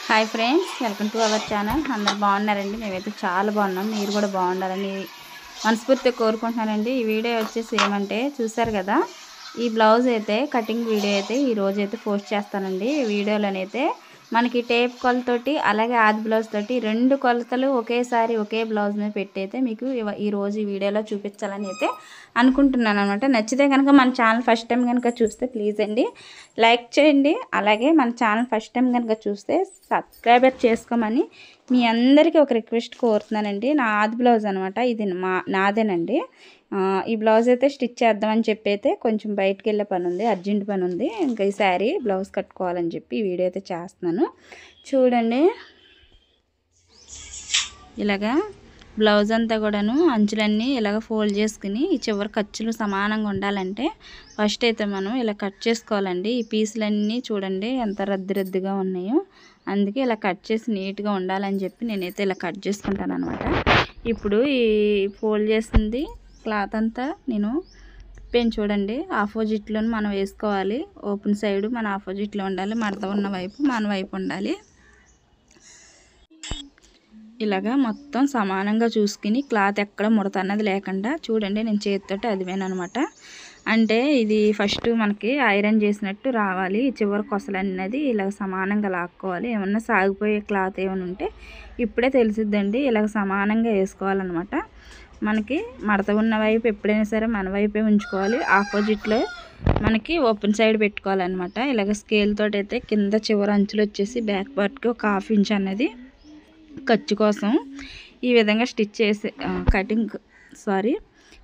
Hi friends, welcome to our channel. అందరు బాగున్నారండి? మేమైతే చాలా బాగున్నాం. మీరు కూడా బాగుండాలని మనస్ఫూర్తిగా కోరుకుంటున్నానండి. ఈ వీడియో వచ్చేసి ఏమంటే చూసారు కదా, ఈ బ్లౌజ్ అయితే కటింగ్ వీడియో అయితే ఈరోజు అయితే పోస్ట్ చేస్తానండి. ఈ వీడియోలోనైతే మనకి టేప్ కొలతోటి అలాగే ఆది బ్లౌజ్ తోటి రెండు కొలతలు ఒకేసారి ఒకే బ్లౌజ్ మీద పెట్టి అయితే మీకు ఈరోజు ఈ వీడియోలో చూపించాలని అయితే అనుకుంటున్నాను అనమాట. నచ్చితే కనుక మన ఛానల్ ఫస్ట్ టైం కనుక చూస్తే ప్లీజ్ అండి లైక్ చేయండి. అలాగే మన ఛానల్ ఫస్ట్ టైం కనుక చూస్తే సబ్స్క్రైబర్ చేసుకోమని మీ అందరికీ ఒక రిక్వెస్ట్ కోరుతున్నానండి. నా ఆది బ్లౌజ్ అనమాట, ఇది నాదేనండి. ఈ బ్లౌజ్ అయితే స్టిచ్ చేద్దామని చెప్పి అయితే కొంచెం బయటకు వెళ్ళే పని ఉంది, అర్జెంట్ పని ఉంది. ఇంకా ఈ శారీ బ్లౌజ్ కట్టుకోవాలని చెప్పి ఈ వీడియో అయితే చేస్తున్నాను. చూడండి, ఇలాగా బ్లౌజ్ అంతా కూడాను అంచులన్నీ ఇలాగ ఫోల్డ్ చేసుకుని ఈ చివరి ఖర్చులు సమానంగా ఉండాలంటే ఫస్ట్ అయితే మనం ఇలా కట్ చేసుకోవాలండి. ఈ పీసులన్నీ చూడండి ఎంత రద్దుగా ఉన్నాయో, అందుకే ఇలా కట్ చేసి నీట్గా ఉండాలని చెప్పి నేనైతే ఇలా కట్ చేసుకుంటాను అనమాట. ఇప్పుడు ఈ ఫోల్డ్ చేసింది క్లాత్ అంతా నేను చూడండి ఆపోజిట్లో మనం వేసుకోవాలి. ఓపెన్ సైడ్ మన ఆపోజిట్లో ఉండాలి, మడత ఉన్న వైపు మన వైపు ఉండాలి. ఇలాగా మొత్తం సమానంగా చూసుకుని క్లాత్ ఎక్కడ ముడత అన్నది లేకుండా చూడండి. నేను చేతితోటి అదివేనమాట. అంటే ఇది ఫస్ట్ మనకి ఐరన్ చేసినట్టు రావాలి. చివరి కొసలు అన్నది ఇలా సమానంగా లాక్కోవాలి. ఏమన్నా సాగిపోయే క్లాత్ ఏమైనా ఉంటే ఇప్పుడే తెలిసిద్దండి. ఇలాగ సమానంగా వేసుకోవాలన్నమాట. మనకి మడత ఉన్న వైపు ఎప్పుడైనా సరే మన వైపే ఉంచుకోవాలి. ఆపోజిట్లో మనకి ఓపెన్ సైడ్ పెట్టుకోవాలన్నమాట. ఇలాగ స్కేల్ తోటి అయితే కింద చివరి అంచులు వచ్చేసి బ్యాక్ పార్ట్కి ఒక 1/2 ఇంచ్ అన్నది ఖర్చు కోసం ఈ విధంగా స్టిచ్ చేసి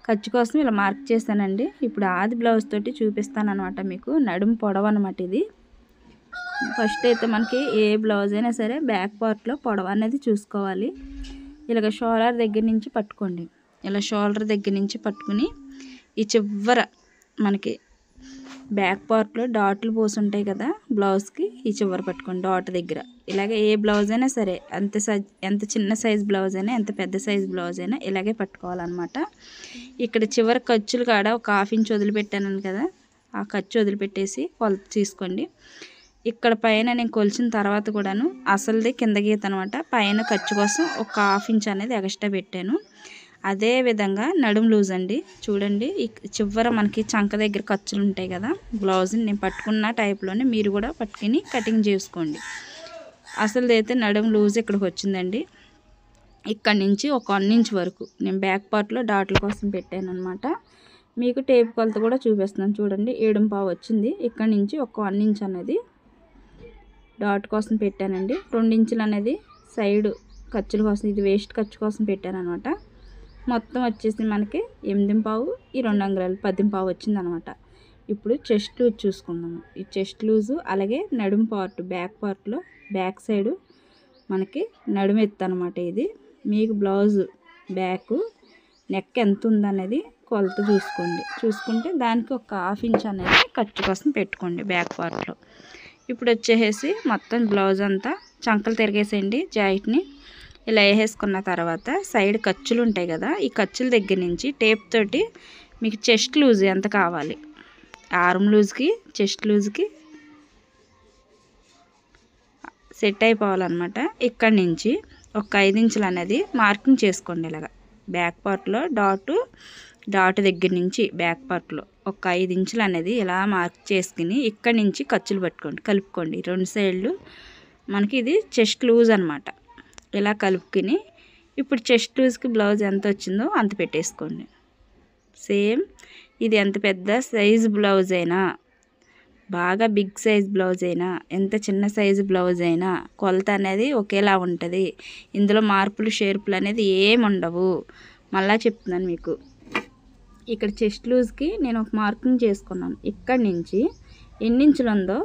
ఖర్చు కోసం ఇలా మార్క్ చేశానండి. ఇప్పుడు ఆది బ్లౌజ్ తోటి చూపిస్తాను అనమాట మీకు. నడుము పొడవు అనమాట ఇది. ఫస్ట్ అయితే మనకి ఏ బ్లౌజ్ అయినా సరే బ్యాక్ పార్ట్లో పొడవు అనేది చూసుకోవాలి. ఇలాగ షోల్డర్ దగ్గర నుంచి పట్టుకోండి. ఇలా షోల్డర్ దగ్గర నుంచి పట్టుకుని ఈ చివర మనకి బ్యాక్ పార్ట్లో డాట్లు పోసి ఉంటాయి కదా బ్లౌజ్కి, ఈ చివర పట్టుకోండి డాట్ దగ్గర. ఇలాగే ఏ బ్లౌజ్ అయినా సరే ఎంత చిన్న సైజ్ బ్లౌజ్ అయినా ఎంత పెద్ద సైజ్ బ్లౌజ్ అయినా ఇలాగే పట్టుకోవాలన్నమాట. ఇక్కడ చివరి ఖర్చులు కాడ ఒక 1/2 ఇంచ్ వదిలిపెట్టాను కదా, ఆ ఖర్చు వదిలిపెట్టేసి కొలత తీసుకోండి. ఇక్కడ పైన నేను కొలిచిన తర్వాత కూడాను అసలుది కింద గీత అనమాట. పైన ఖర్చు కోసం ఒక 1/2 ఇంచ్ అనేది ఎక్స్ట్రా పెట్టాను. అదే విధంగా నడుము లూజ్ అండి. చూడండి, చివర మనకి చంక దగ్గర ఖర్చులు ఉంటాయి కదా, బ్లౌజ్ని నేను పట్టుకున్న టైప్లోనే మీరు కూడా పట్టుకుని కటింగ్ చేసుకోండి. అసలు అయితే నడుము లూజ్ ఇక్కడికి వచ్చిందండి. ఇక్కడ నుంచి ఒక 1 ఇంచ్ వరకు నేను బ్యాక్ పార్ట్లో డాట్ల కోసం పెట్టాను అనమాట. మీకు టేప్ కొలత కూడా చూపిస్తున్నాను. చూడండి, 7.5 వచ్చింది. ఇక్కడ నుంచి ఒక 1 ఇంచ్ అనేది డాట్ కోసం పెట్టానండి. 2 ఇంచులు అనేది సైడ్ ఖర్చుల కోసం, ఇది వేస్ట్ ఖర్చు కోసం పెట్టాను అనమాట. మొత్తం వచ్చేసి మనకి 8.5, ఈ 2 అంగుళాలు 10.5 వచ్చింది అనమాట. ఇప్పుడు చెస్ట్ లూజ్ చూసుకుందాము. ఈ చెస్ట్ లూజు అలాగే నడుము పార్ట్ బ్యాక్ పార్ట్లో బ్యాక్ సైడు మనకి నడుము ఎత్తు అనమాట. ఇది మీకు బ్లౌజ్ బ్యాక్ నెక్ ఎంత ఉందనేది కొలత చూసుకుంటే దానికి ఒక 1/2 ఇంచ్ అనేది ఖర్చు కోసం పెట్టుకోండి బ్యాక్ పార్ట్లో. ఇప్పుడు వచ్చేసి మొత్తం బ్లౌజ్ అంతా చంకలు తిరిగేసేయండి. జాయింట్ని ఇలా వేసేసుకున్న తర్వాత సైడ్ ఖర్చులు ఉంటాయి కదా, ఈ ఖర్చుల దగ్గర నుంచి టేప్ తోటి మీకు చెస్ట్ లూజ్ ఎంత కావాలి, ఆర్మ్ లూజ్కి చెస్ట్ లూజ్కి సెట్ అయిపోవాలన్నమాట. ఇక్కడ నుంచి ఒక 5 ఇంచులు అనేది మార్కింగ్ చేసుకోండి. ఇలాగా బ్యాక్ పార్ట్లో డాట్ దగ్గర నుంచి బ్యాక్ పార్ట్లో ఒక 5 ఇంచులు అనేది ఇలా మార్క్ చేసుకుని ఇక్కడ నుంచి ఖర్చులు కలుపుకోండి 2 సైడ్లు. మనకి ఇది చెస్ట్ లూజ్ అనమాట. ఇలా కలుపుకుని ఇప్పుడు చెస్ట్ లూజ్కి బ్లౌజ్ ఎంత వచ్చిందో అంత పెట్టేసుకోండి. సేమ్ ఇది ఎంత పెద్ద సైజు బ్లౌజ్ అయినా, బాగా బిగ్ సైజ్ బ్లౌజ్ అయినా, ఎంత చిన్న సైజు బ్లౌజ్ అయినా కొలత అనేది ఒకేలా ఉంటుంది. ఇందులో మార్పులు షేర్పులు అనేది ఏమి ఉండవు. మళ్ళీ చెప్తున్నాను మీకు. ఇక్కడ చెస్ట్ లూజ్కి నేను ఒక మార్కింగ్ చేసుకున్నాను. ఇక్కడి నుంచి ఎన్ని ఇంచులు ఉందో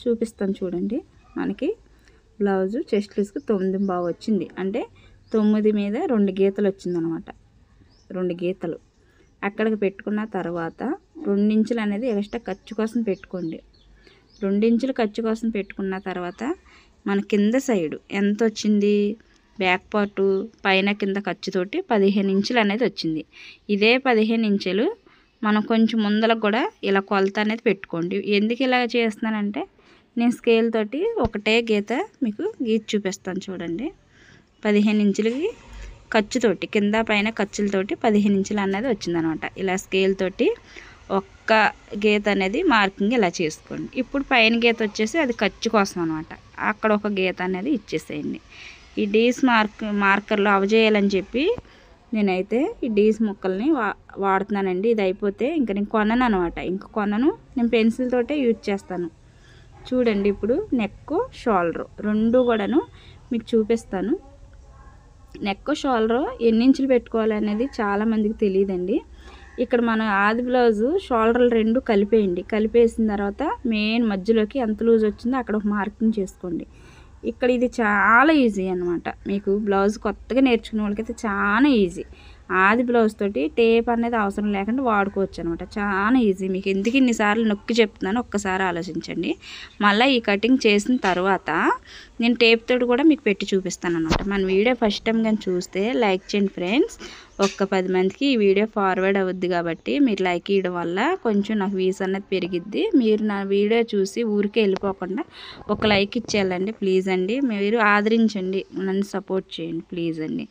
చూపిస్తాను చూడండి. మనకి బ్లౌజు చెస్ట్ లూజ్కి 9.5 వచ్చింది. అంటే 9 మీద 2 గీతలు వచ్చిందనమాట. 2 గీతలు అక్కడికి పెట్టుకున్న తర్వాత 2 ఇంచులు అనేది ఎక్స్ట్రా ఖర్చు కోసం పెట్టుకోండి. 2 ఇంచులు ఖర్చు కోసం పెట్టుకున్న తర్వాత మన కింద సైడు ఎంత వచ్చింది, బ్యాక్ పార్టు పైన కింద ఖర్చుతోటి 15 ఇంచులు అనేది వచ్చింది. ఇదే 15 ఇంచులు మనం కొంచెం ముందలకు కూడా ఇలా కొలత అనేది పెట్టుకోండి. ఎందుకు ఇలా చేస్తున్నానంటే నేను స్కేల్ తోటి ఒకటే గీత మీకు గీసి చూపిస్తాను చూడండి. 15 ఇంచులకి ఖర్చుతోటి కింద పైన ఖర్చులతోటి 15 ఇంచులు అన్నది వచ్చిందనమాట. ఇలా స్కేల్ తోటి ఒక్క గీత అనేది మార్కింగ్ ఇలా చేసుకోండి. ఇప్పుడు పైన గీత వచ్చేసి అది ఖర్చు కోసం అనమాట. అక్కడ ఒక గీత అనేది ఇచ్చేసేయండి. ఈ డీస్ మార్కర్లో అవజేయాలని చెప్పి నేనైతే ఈ డీస్ ముక్కల్ని వాడుతున్నానండి. ఇది అయిపోతే ఇంకా నేను కొనను అనమాట. ఇంకా కొనను, నేను పెన్సిల్ తోటే యూజ్ చేస్తాను. చూడండి ఇప్పుడు నెక్ షోల్డర్ రెండు కూడాను మీకు చూపిస్తాను. నెక్ షోల్డర్ ఎన్ని ఇంచులు పెట్టుకోవాలి అనేది చాలామందికి తెలియదండి. ఇక్కడ మన ఆది బ్లౌజు షోల్డర్లు రెండు కలిపేయండి. కలిపేసిన తర్వాత మెయిన్ మధ్యలోకి ఎంత లూజ్ వచ్చిందో అక్కడ ఒక మార్కింగ్ చేసుకోండి. ఇక్కడ ఇది చాలా ఈజీ అనమాట. మీకు బ్లౌజ్ కొత్తగా నేర్చుకునే వాళ్ళకైతే చాలా ఈజీ. ఆది బ్లౌజ్ తోటి టేప్ అనేది అవసరం లేకుండా వాడుకోవచ్చు అనమాట. చాలా ఈజీ. మీకు ఎందుకు ఇన్నిసార్లు నొక్కి చెప్తున్నాను, ఒక్కసారి ఆలోచించండి. మళ్ళీ ఈ కటింగ్ చేసిన తర్వాత నేను టేప్ తోటి కూడా మీకు పెట్టి చూపిస్తాను అనమాట. మన వీడియో ఫస్ట్ టైం కానీ చూస్తే లైక్ చేయండి ఫ్రెండ్స్. ఒక్క 10 మందికి ఈ వీడియో ఫార్వర్డ్ అవుద్ది కాబట్టి మీరు లైక్ ఇవ్వడం వల్ల కొంచెం నాకు వ్యూస్ అనేది పెరిగిద్ది. మీరు నా వీడియో చూసి ఊరికే వెళ్ళిపోకుండా ఒక లైక్ ఇచ్చేయాలండి ప్లీజ్ అండి. మీరు ఆదరించండి, నన్ను సపోర్ట్ చేయండి ప్లీజ్ అండి.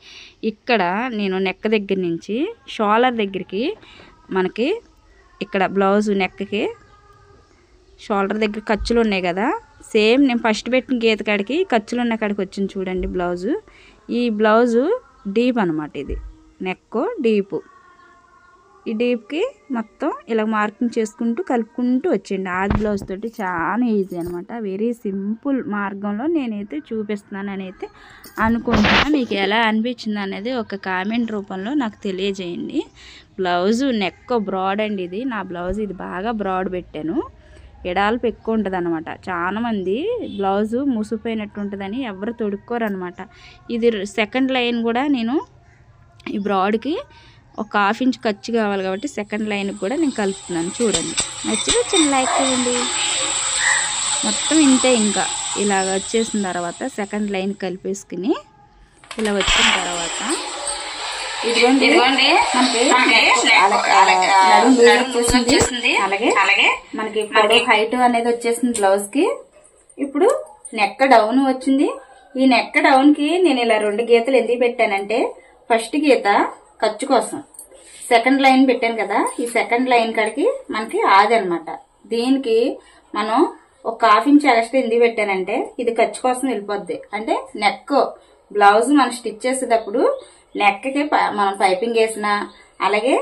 ఇక్కడ నేను నెక్ దగ్గర నుంచి షోల్డర్ దగ్గరికి మనకి ఇక్కడ బ్లౌజ్ నెక్కి షోల్డర్ దగ్గర ఖర్చులు ఉన్నాయి కదా, సేమ్ నేను ఫస్ట్ పెట్టిన గీత కాడికి ఖర్చులు ఉన్న కాడికి వచ్చింది చూడండి బ్లౌజు. ఈ బ్లౌజు డీప్ అనమాట. ఇది నెక్ డీపు. ఈ డీప్కి మొత్తం ఇలా మార్కింగ్ చేసుకుంటూ కలుపుకుంటూ వచ్చేయండి. ఆది బ్లౌజ్ తోటి చాలా ఈజీ అనమాట. వెరీ సింపుల్ మార్గంలో నేనైతే చూపిస్తున్నాను అని అయితే అనుకుంటున్నాను. మీకు ఎలా అనిపించింది అనేది ఒక కామెంట్ రూపంలో నాకు తెలియజేయండి. బ్లౌజు నెక్ బ్రాడ్ అండి. ఇది నా బ్లౌజ్, ఇది బాగా బ్రాడ్ పెట్టాను. ఎడాల్పు ఎక్కువ ఉంటుంది అనమాట. చాలామంది బ్లౌజు మూసిపోయినట్టు ఉంటుందని ఎవరు తొడుక్కోరు అనమాట. ఇది సెకండ్ లైన్ కూడా నేను ఈ బ్రాడ్కి ఒక 1/2 ఇంచ్ ఖర్చు కావాలి కాబట్టి సెకండ్ లైన్కి కూడా నేను కలుపుతున్నాను. చూడండి, నచ్చితే చిన్న లైక్ ఇవ్వండి. మొత్తం ఇంతే. ఇంకా ఇలాగ వచ్చేసిన తర్వాత సెకండ్ లైన్ కలిపేసుకుని ఇలా వచ్చిన తర్వాత ఇదిగోండి అలాగే మనకి పొడవు హైట్ అనేది వచ్చేసింది బ్లౌజ్కి. ఇప్పుడు నెక్ డౌన్ వచ్చింది. ఈ నెక్ డౌన్కి నేను ఇలా 2 గీతలు ఎందుకు పెట్టానంటే, ఫస్ట్ గీత ఖర్చు కోసం, సెకండ్ లైన్ పెట్టాను కదా, ఈ సెకండ్ లైన్ కాడికి మనకి ఆది అనమాట. దీనికి మనం ఒక 1/2 ఇంచ్ ఎక్స్ట్రా ఎందుకు పెట్టానంటే, ఇది ఖర్చు కోసం వెళ్ళిపోద్ది. అంటే నెక్ బ్లౌజ్ మనం స్టిచ్ చేసేటప్పుడు నెక్కి మనం పైపింగ్ వేసినా, అలాగే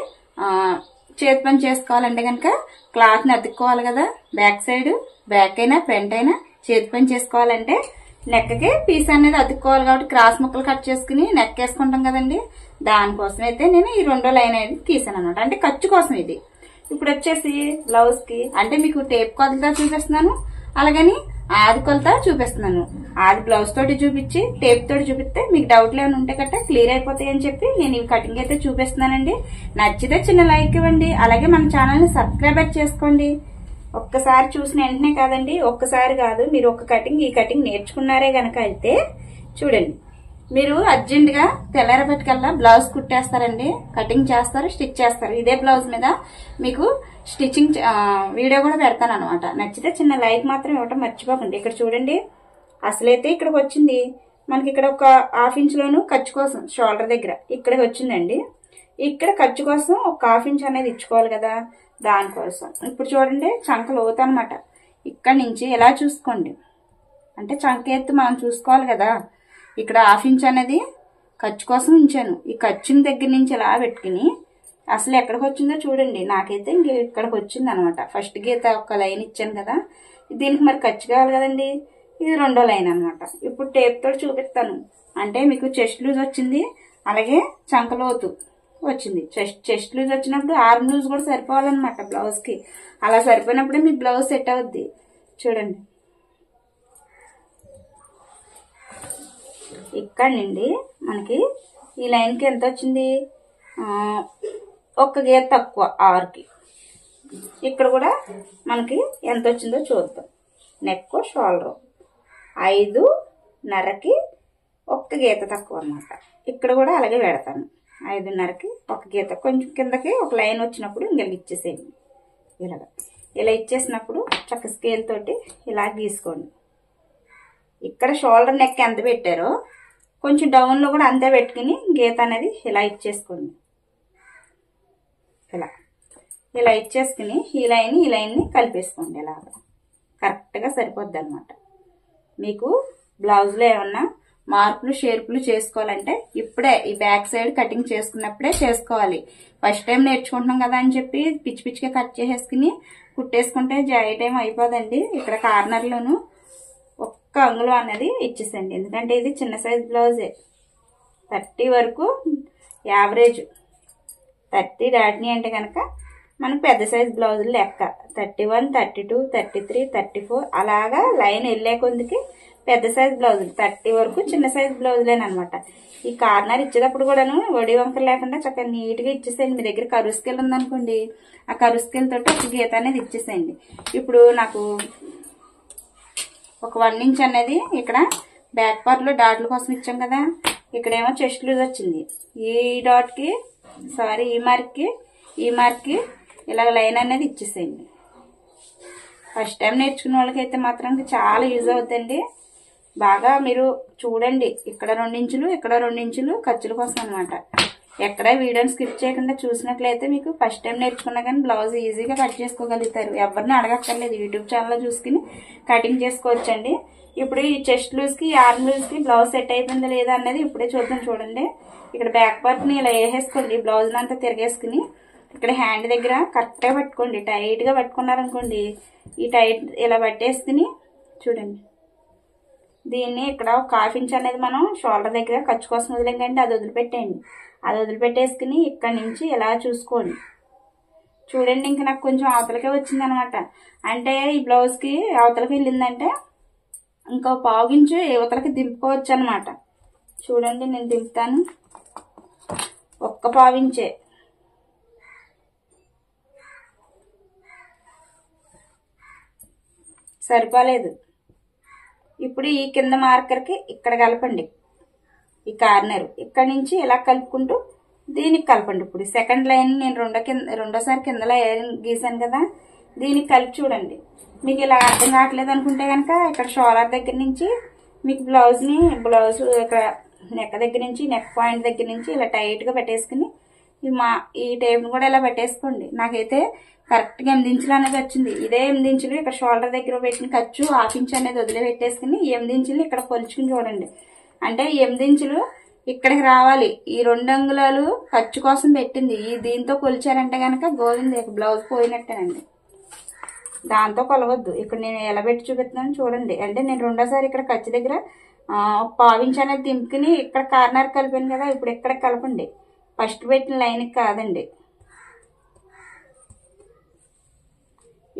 చేతి పని చేసుకోవాలంటే కనుక క్లాత్ని అతుక్కోవాలి కదా, బ్యాక్ సైడ్ బ్యాక్ అయినా ఫ్రంట్ అయినా చేతి పని చేసుకోవాలంటే నెక్కి పీస్ అనేది అతుక్కోవాలి కాబట్టి క్రాస్ ముక్కలు కట్ చేసుకుని నెక్ వేసుకుంటాం కదండి. దానికోసం అయితే నేను ఈ 2వ లైన్ అనేది తీసాను అనమాట. అంటే ఖర్చు కోసం ఇది. ఇప్పుడు వచ్చేసి బ్లౌజ్ కి అంటే మీకు టేప్ కొలత చూపిస్తున్నాను, అలాగని ఆది కొలత చూపిస్తున్నాను. ఆది బ్లౌజ్ తోటి చూపించి టేప్ తోటి చూపిస్తే మీకు డౌట్లు ఏమైనా ఉంటే కట్ట క్లియర్ అయిపోతాయి అని చెప్పి నేను ఈ కటింగ్ అయితే చూపిస్తున్నానండి. నచ్చితే చిన్న లైక్ ఇవ్వండి, అలాగే మన ఛానల్ ని సబ్స్క్రైబ్ చేసుకోండి. ఒక్కసారి చూసిన వెంటనే కాదండి, ఒక్కసారి కాదు, మీరు ఒక కటింగ్ ఈ కటింగ్ నేర్చుకున్నారే గనక అయితే చూడండి, మీరు అర్జెంట్ గా తెల్లారబెట్టుకల్లా బ్లౌజ్ కుట్టేస్తారండి, కటింగ్ చేస్తారు, స్టిచ్ చేస్తారు. ఇదే బ్లౌజ్ మీద మీకు స్టిచ్చింగ్ వీడియో కూడా పెడతాను అనమాట. నచ్చితే చిన్న లైక్ మాత్రం ఇవ్వటం మర్చిపోకండి. ఇక్కడ చూడండి, అసలైతే ఇక్కడికి వచ్చింది మనకి, ఇక్కడ ఒక 1/2 ఇంచ్లోను ఖర్చు కోసం షోల్డర్ దగ్గర ఇక్కడికి వచ్చిందండి. ఇక్కడ ఖర్చు కోసం ఒక 1/2 ఇంచ్ అనేది ఇచ్చుకోవాలి కదా, దానికోసం. ఇప్పుడు చూడండి చంక లోతు అనమాట. ఇక్కడ నుంచి ఎలా చూసుకోండి, అంటే చంక ఎత్తు మనం చూసుకోవాలి కదా. ఇక్కడ 1/2 ఇంచ్ అనేది ఖర్చు కోసం ఉంచాను. ఈ ఖర్చుని దగ్గర నుంచి ఎలా పెట్టుకుని అసలు ఎక్కడికి వచ్చిందో చూడండి. నాకైతే ఇంక ఇక్కడికి వచ్చింది అనమాట. ఫస్ట్ గీత ఒక లైన్ ఇచ్చాను కదా, దీనికి మరి ఖర్చు కావాలి కదండి, ఇది 2వ లైన్ అనమాట. ఇప్పుడు టేప్ తోటి చూపిస్తాను. అంటే మీకు చెస్ట్ లూజ్ వచ్చింది, అలాగే చంక లోతు వచ్చింది. చెస్ట్ లూజ్ వచ్చినప్పుడు ఆర్మ్ లూజ్ కూడా సరిపోవాలన్నమాట బ్లౌజ్ కి. అలా సరిపోయినప్పుడే మీ బ్లౌజ్ సెట్ అవుద్ది. చూడండి, ఇక్కడ నుండి మనకి ఈ లైన్కి ఎంత వచ్చింది, ఒక్క గీత తక్కువ 6కి. ఇక్కడ కూడా మనకి ఎంత వచ్చిందో చూద్దాం. నెక్ షోల్డర్ 5.5కి ఒక్క గీత తక్కువ అన్నమాట. ఇక్కడ కూడా అలాగే పెడతాను. 5.5కి ఒక గీత, కొంచెం కిందకి ఒక లైన్ వచ్చినప్పుడు ఇంక ఇచ్చేసేయండి ఇలాగా. ఇలా ఇచ్చేసినప్పుడు చక్క స్కేల్ తోటి ఇలా గీసుకోండి. ఇక్కడ షోల్డర్ నెక్ ఎంత పెట్టారో కొంచెం డౌన్లో కూడా అంతే పెట్టుకుని గీత అనేది ఇలా ఇచ్చేసుకోండి. ఇలా ఇచ్చేసుకుని ఈ లైన్ని కలిపేసుకోండి. ఇలాగా కరెక్ట్గా సరిపోద్ది అనమాట. మీకు బ్లౌజ్లో ఏమన్నా మార్పులు షేర్పులు చేసుకోవాలంటే ఇప్పుడే ఈ బ్యాక్ సైడ్ కటింగ్ చేసుకున్నప్పుడే చేసుకోవాలి. ఫస్ట్ టైం నేర్చుకుంటున్నాం కదా అని చెప్పి పిచ్చి పిచ్చిగా కట్ చేసేసుకుని కుట్టేసుకుంటే జాయి టైం అయిపోదండి. ఇక్కడ కార్నర్లోను ఒక్క అంగుళం అనేది ఇచ్చేసండి. ఎందుకంటే ఇది చిన్న సైజ్ బ్లౌజే. 30 వరకు యావరేజ్. 30 దాటిని అంటే కనుక మనకు పెద్ద సైజ్ బ్లౌజులు లెక్క. 31, 32, 33, 34 అలాగా లైన్ వెళ్ళే కొందికి పెద్ద సైజ్ బ్లౌజులు. 30 వరకు చిన్న సైజ్ బ్లౌజులేనమాట. ఈ కార్నర్ ఇచ్చేటప్పుడు కూడాను వడి వంకర లేకుండా చక్కగా నీట్గా ఇచ్చేసేయండి. మీ దగ్గర కరువు స్కేల్ ఉందనుకోండి, ఆ కరువు స్కేల్ తోటి ఒక గీత అనేది ఇచ్చేసేయండి. ఇప్పుడు నాకు ఒక 1 ఇంచ్ అనేది ఇక్కడ బ్యాక్ పార్ట్ లో డాట్ల కోసం ఇచ్చాం కదా, ఇక్కడేమో చెస్ట్ లూజ్ వచ్చింది. ఈ డాట్ కి ఈ మార్క్ కి ఇలా లైన్ అనేది ఇచ్చేసేయండి. ఫస్ట్ టైం నేర్చుకున్న వాళ్ళకైతే మాత్రం చాలా యూజ్ అవుతుందండి. బాగా మీరు చూడండి. ఇక్కడ 2 ఇంచులు ఇక్కడ 2 ఇంచులు ఖర్చుల కోసం అనమాట. ఎక్కడ వీడియోని స్కిప్ చేయకుండా చూసినట్లయితే మీకు ఫస్ట్ టైం నేర్చుకున్నా కానీ బ్లౌజ్ ఈజీగా కట్ చేసుకోగలుగుతారు. ఎవరిని అడగక్కర్లేదు. యూట్యూబ్ ఛానల్లో చూసుకుని కటింగ్ చేసుకోవచ్చండి. ఇప్పుడు ఈ చెస్ట్ లూజ్ కి ఆర్మ్ లూజ్ కి బ్లౌజ్ సెట్ అయిపోయిందా లేదా అనేది ఇప్పుడే చూద్దాం. చూడండి, ఇక్కడ బ్యాక్ పార్ట్ ని ఇలా వేసేసుకోండి. బ్లౌజ్ అంతా తిరిగేసుకుని ఇక్కడ హ్యాండ్ దగ్గర కరెక్ట్ గా పట్టుకోండి. టైట్ గా పట్టుకున్నారనుకోండి, ఈ టైట్ ఇలా పట్టేసుకుని చూడండి. దీన్ని ఇక్కడ ఒక 1/2 ఇంచ్ అనేది మనం షోల్డర్ దగ్గర ఖర్చు కోసం వదిలేకండి, అది వదిలిపెట్టండి. అది వదిలిపెట్టేసుకుని ఇక్కడ నుంచి ఇలా చూసుకోండి. చూడండి, ఇంక నాకు కొంచెం అవతలకే వచ్చింది అనమాట. అంటే ఈ బ్లౌజ్ కి అవతలకి వెళ్ళిందంటే ఇంకో 1/4 ఇంచు అవతలకి దింపుకోవచ్చు అనమాట. చూడండి, నేను దింపుతాను. ఒక్క 1/4 ఇంచే. సరిపోలేదు. ఇప్పుడు ఈ కింద మార్కర్ కి ఇక్కడ కలపండి. ఈ కార్నర్ ఇక్కడ నుంచి ఇలా కలుపుకుంటూ దీనికి కలపండి. ఇప్పుడు సెకండ్ లైన్ నేను రెండోసారి కింద లైన్ గీసాను కదా, దీనికి కలిపి చూడండి. మీకు ఇలా అర్థం కావట్లేదు అనుకుంటే కనుక ఇక్కడ షోల్డర్ దగ్గర నుంచి మీకు బ్లౌజ్ ఇక్కడ నెక్ దగ్గర నుంచి నెక్ పాయింట్ దగ్గర నుంచి ఇలా టైట్ గా పెట్టేసుకుని ఈ టేప్ కూడా ఇలా పెట్టేసుకోండి. నాకైతే కరెక్ట్ గా 8 ఇంచులు అనేది వచ్చింది. ఇదే 8 ఇంచులు ఇక్కడ షోల్డర్ దగ్గర పెట్టిన ఖర్చు 1/2 ఇంచ్ అనేది వదిలే పెట్టేసుకుని 8 ఇంచులు ఇక్కడ కొలుచుకుని చూడండి. అంటే 8 ఇంచులు ఇక్కడికి రావాలి. ఈ 2 అంగుళాలు ఖర్చు కోసం పెట్టింది. దీంతో కొలిచారంటే కనుక గోవింద బ్లౌజ్ పోయినట్టేనండి. దాంతో కొలవద్దు. ఇక్కడ నేను ఎలా పెట్టి చూపిస్తున్నాను చూడండి. అంటే నేను రెండోసారి ఇక్కడ ఖర్చు దగ్గర 1/4 ఇంచ్ అనేది దింపుకుని ఇక్కడ కార్నర్ కలిపాను కదా, ఇప్పుడు ఇక్కడ కలపండి. ఫస్ట్ పెట్టిన లైన్కి కాదండి.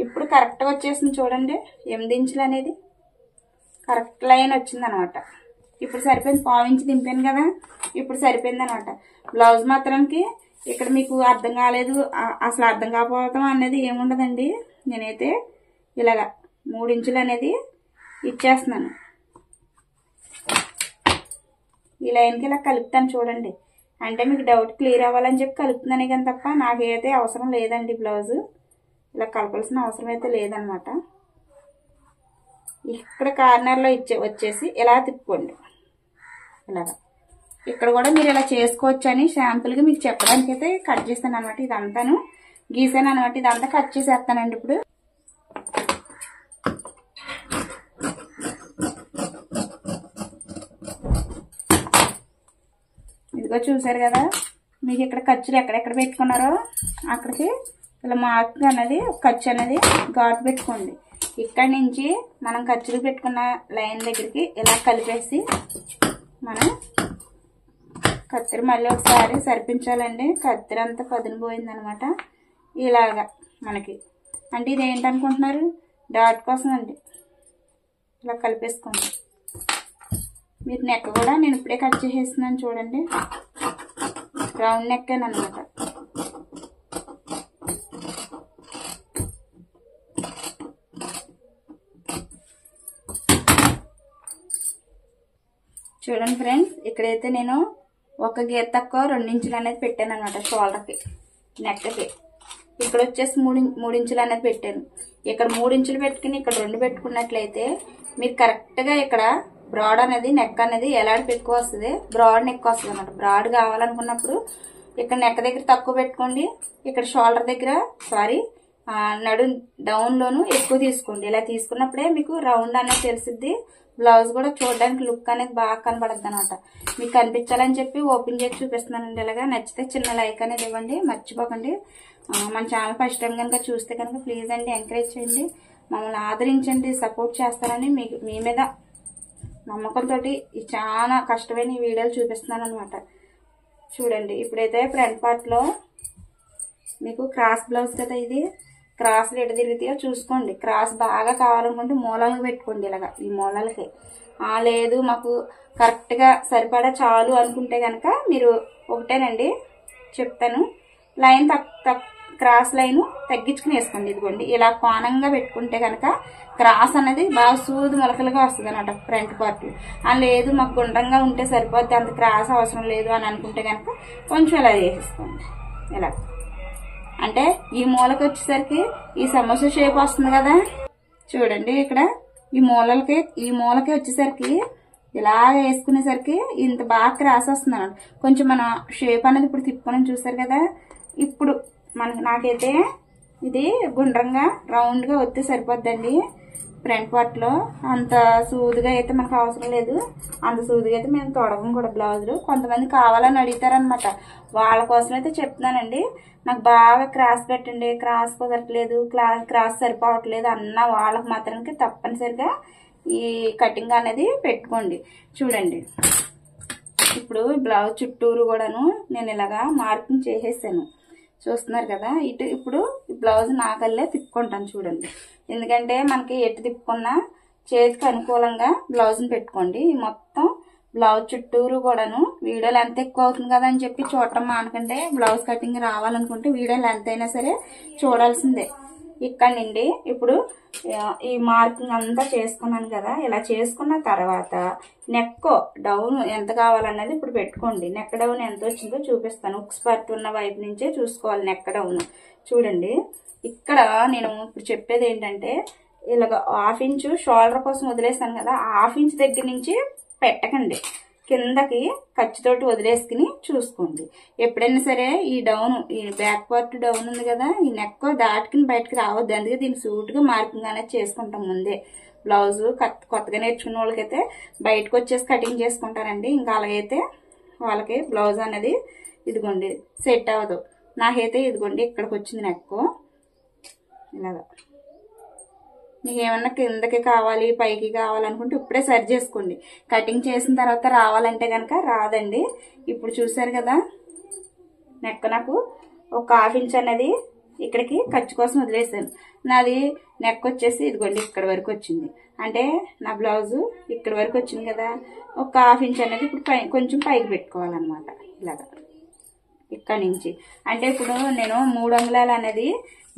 ఇప్పుడు కరెక్ట్గా వచ్చేసింది చూడండి. 8 ఇంచులు అనేది కరెక్ట్ లైన్ వచ్చింది అనమాట. ఇప్పుడు సరిపోయింది. 1/4 ఇంచ్ దింపాను కదా, ఇప్పుడు సరిపోయింది అనమాట. బ్లౌజ్ మాత్రానికి ఇక్కడ మీకు అర్థం కాలేదు, అసలు అర్థం కాకపోవడం అనేది ఏముండదండి. నేనైతే ఇలాగా 3 ఇంచులు అనేది ఇచ్చేస్తున్నాను. ఈ లైన్కి ఇలా కలుపుతాను చూడండి. అంటే మీకు డౌట్ క్లియర్ అవ్వాలని చెప్పి కలుపుతున్నాను కానీ తప్ప నాకైతే అవసరం లేదండి. బ్లౌజ్ ఇలా కలపాల్సిన అవసరం అయితే లేదనమాట. ఇక్కడ కార్నర్లో వచ్చేసి ఇలా తిప్పుకోండి. ఇలాగా ఇక్కడ కూడా మీరు ఇలా చేసుకోవచ్చు అని శాంపుల్గా మీకు చెప్పడానికి అయితే కట్ చేస్తాను అనమాట. ఇదంతాను గీసాను అనమాట. ఇదంతా కట్ చేసేస్తానండి. ఇప్పుడు ఇదిగో చూసారు కదా, మీకు ఇక్కడ ఖర్చులు ఎక్కడెక్కడ పెట్టుకున్నారో అక్కడికి ఇలా మార్క్ అనేది ఖర్చు అనేది ఘాటు పెట్టుకోండి. ఇక్కడ నుంచి మనం ఖర్చులు పెట్టుకున్న లైన్ దగ్గరికి ఇలా కలిపేసి మనం కత్తిరి మళ్ళీ ఒకసారి సరిపించాలండి. కత్తిరి అంతా పదునుపోయింది అనమాట. ఇలాగా మనకి అంటే ఇది ఏంటనుకుంటున్నారు, డాట్ కోసం అండి. ఇలా కలిపేసుకోండి. మీరు నెక్ కూడా నేను ఇప్పుడే కట్ చేసేస్తున్నాను చూడండి. రౌండ్ నెక్ అనమాట. చూడండి ఫ్రెండ్స్, ఇక్కడైతే నేను ఒక గీత తక్కువ 2 ఇంచులు అనేది పెట్టాను అనమాట. షోల్డర్కి నెక్కి ఇక్కడ వచ్చేసి 3 ఇంచులు అనేది పెట్టాను. ఇక్కడ 3 ఇంచులు పెట్టుకుని ఇక్కడ 2 పెట్టుకున్నట్లయితే మీరు కరెక్ట్గా ఇక్కడ బ్రాడ్ అనేది నెక్ అనేది ఎలాంటి ఎక్కువ వస్తుంది, బ్రాడ్ నెక్ వస్తుంది అన్నమాట. బ్రాడ్ కావాలనుకున్నప్పుడు ఇక్కడ నెక్ దగ్గర తక్కువ పెట్టుకోండి, ఇక్కడ షోల్డర్ దగ్గర నడు డౌన్ లోను ఎక్కువ తీసుకోండి. ఇలా తీసుకున్నప్పుడే మీకు రౌండ్ అనేది తెలిసిద్ది, బ్లౌజ్ కూడా చూడడానికి లుక్ అనేది బాగా కనబడద్ది అనమాట. మీకు కనిపించాలని చెప్పి ఓపెన్ చేసి చూపిస్తున్నానండి. ఇలాగా నచ్చితే చిన్న లైక్ అనేది ఇవ్వండి, మర్చిపోకండి. మన ఛానల్ ఫస్ట్ టైం కనుక చూస్తే కనుక ప్లీజ్ అండి ఎంకరేజ్ చేయండి, మమ్మల్ని ఆదరించండి, సపోర్ట్ చేస్తారని మీ మీద నమ్మకంతో చాలా కష్టమైన ఈ వీడియోలు చూపిస్తున్నాను అనమాట. చూడండి ఇప్పుడైతే ఫ్రంట్ పార్ట్ లో మీకు క్రాస్ బ్లౌజ్ కదా, ఇది క్రాస్ ఎటు తిరుగుతాయో చూసుకోండి. క్రాస్ బాగా కావాలనుకుంటే మూలాలకు పెట్టుకోండి, ఇలాగా ఈ మూలాలకి. లేదు మాకు కరెక్ట్ గా సరిపడా చాలు అనుకుంటే కనుక మీరు ఒకటేనండి చెప్తాను, లైన్ క్రాస్ లైన్ తగ్గించుకుని వేసుకోండి. ఇదిగోండి ఇలా కోణంగా పెట్టుకుంటే కనుక క్రాస్ అనేది బాగా సూది మొలకలుగా వస్తుంది అన్నమాట ఫ్రంట్ పార్ట్. లేదు మాకు గుండ్రంగా ఉంటే సరిపోద్ది, అంత క్రాస్ అవసరం లేదు అని అనుకుంటే కనుక కొంచెం ఇలా చేసేసుకోండి. ఇలా అంటే ఈ మూలకి వచ్చేసరికి ఈ సమోసా షేప్ వస్తుంది కదా, చూడండి ఇక్కడ ఈ మూలకి వచ్చేసరికి ఇలా వేసుకునేసరికి ఇంత బాగా క్రాస్ వస్తుంది అన్నమాట. కొంచెం మన షేప్ అనేది ఇప్పుడు తిప్పుకొని చూసారు కదా, ఇప్పుడు నాకైతే ఇది గుండ్రంగా రౌండ్ గా వస్తే సరిపోద్దండి. ఫ్రంట్ పార్ట్ లో అంత సూదిగా అయితే మనకు అవసరం లేదు, అంత సూదిగా అయితే మేము తొడగం కూడా బ్లౌజులు. కొంతమంది కావాలని అడుగుతారనమాట, వాళ్ళ కోసం అయితే చెప్తున్నానండి. నాకు బాగా క్రాస్ పెట్టండి, క్రాస్ కుదరట్లేదు, క్రాస్ సరిపోవట్లేదు అన్న వాళ్ళకి మాత్రానికి తప్పనిసరిగా ఈ కటింగ్ అనేది పెట్టుకోండి. చూడండి ఇప్పుడు బ్లౌజ్ చుట్టూరు కూడాను నేను ఇలాగా మార్కింగ్ చేసేసాను, చూస్తున్నారు కదా. ఇప్పుడు బ్లౌజ్ నాకల్లే తిప్పుకుంటాను చూడండి, ఎందుకంటే మనకి ఎటు తిప్పుకున్నా చేతికి అనుకూలంగా బ్లౌజ్ని పెట్టుకోండి. మొత్తం బ్లౌజ్ చుట్టూరు కూడాను వీడియో లెంత్ ఎక్కువ అవుతుంది కదా అని చెప్పి చూడటం మానకంటే, బ్లౌజ్ కటింగ్ రావాలనుకుంటే వీడియో లెంత్ అయినా సరే చూడాల్సిందే. ఇక్కడ నుండి ఇప్పుడు ఈ మార్కింగ్ అంతా చేసుకున్నాను కదా, ఇలా చేసుకున్న తర్వాత నెక్ డౌన్ ఎంత కావాలన్నది ఇప్పుడు పెట్టుకోండి. నెక్ డౌన్ ఎంత వచ్చిందో చూపిస్తాను, ఉక్స్ పార్ట్ ఉన్న వైపు నుంచే చూసుకోవాలి నెక్ డౌన్. చూడండి ఇక్కడ నేను ఇప్పుడు చెప్పేది ఏంటంటే, ఇలాగ 1/2 ఇంచు షోల్డర్ కోసం వదిలేసాను కదా, 1/2 ఇంచ్ దగ్గర నుంచి పెట్టకండి, కిందకి ఖర్చుతోటి వదిలేసుకుని చూసుకోండి. ఎప్పుడైనా సరే ఈ డౌన్, ఈ బ్యాక్ పార్ట్ డౌన్ ఉంది కదా, ఈ నెక్ దాటుకుని బయటకు రావద్దు. అందుకే దీన్ని సూట్ గా మార్కింగ్ అనేది చేసుకుంటాం ముందే. బ్లౌజ్ కొత్తగా నేర్చుకున్న వాళ్ళకైతే బయటకు వచ్చేసి కటింగ్ చేసుకుంటారండి, ఇంకా అలాగైతే వాళ్ళకి బ్లౌజ్ అనేది ఇదిగోండి సెట్ అవ్వదు. నాకైతే ఇదిగోండి ఇక్కడికి వచ్చింది నెక్ ఇలాగా. మీకు ఏమన్నా కిందకి కావాలి పైకి కావాలనుకుంటే ఇప్పుడే సరి చేసుకోండి, కటింగ్ చేసిన తర్వాత రావాలంటే కనుక రాదండి. ఇప్పుడు చూసారు కదా నెక్ నాకు ఒక 1/2 ఇంచ్ అనేది ఇక్కడికి ఖర్చు కోసం వదిలేసాను. నాది నెక్ వచ్చేసి ఇదిగోండి ఇక్కడ వరకు వచ్చింది, అంటే నా బ్లౌజు ఇక్కడ వరకు వచ్చింది కదా, ఒక 1/2 ఇంచ్ అనేది ఇప్పుడు కొంచెం పైకి పెట్టుకోవాలన్నమాట ఇలాగా ఇక్కడ నుంచి. అంటే ఇప్పుడు నేను 3 అంగుళాలు అనేది